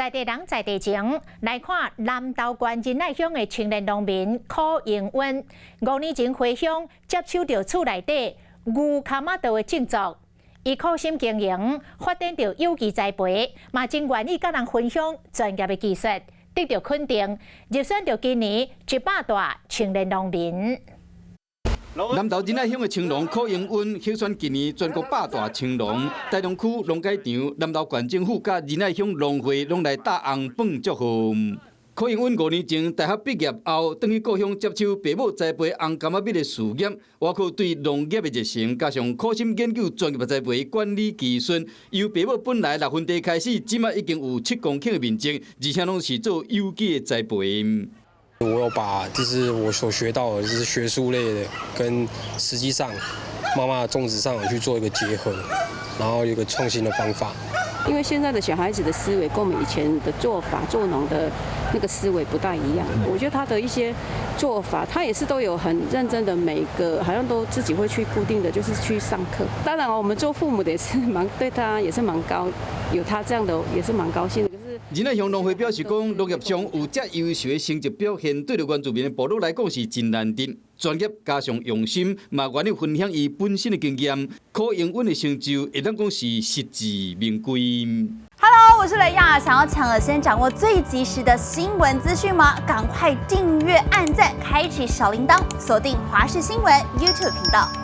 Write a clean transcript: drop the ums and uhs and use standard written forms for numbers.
在地人在地情来看南投县仁爱乡的青年农民柯永温，5年前回乡接手到厝内底牛卡马道的种作，伊苦心经营，发展到有机栽培，嘛真愿意甲人分享专业的技术，得到肯定，入选到今年100大青年农民。 南投仁爱乡的青农柯永温竞选今年全国100大青农，台中区农改场、南投县政府甲仁爱乡农会拢来搭红饭祝贺。柯永温5年前大学毕业后，回去故乡接手爸母栽培红柑仔蜜的事业，外靠对农业的热情，加上苦心研究专业的栽培管理技术，由爸母本来6分地开始，即卖已经有7公顷的面积，而且拢是做有机的栽培。 我有把就是我所学到的，就是学术类的，跟实际上妈妈的种植上有去做一个结合，然后有一个创新的方法。因为现在的小孩子的思维跟我们以前的做法做农的那个思维不大一样，我觉得他的一些做法，他也是都有很认真的，每个好像都自己会去固定的就是去上课。当然，我们做父母的也是对他也是蛮高，有他这样的也是蛮高兴的。 仁爱乡农会表示讲，农业上有这优秀的成绩表现，对着原住民的部落来讲是真难得。专业加上用心，嘛愿意分享伊本身的经验。柯永温的成就，会当讲是实至名归。Hello， 我是雷亚，想要抢先掌握最及时的新闻资讯吗？赶快订阅、按赞、开启小铃铛，锁定华视新闻 YouTube 频道。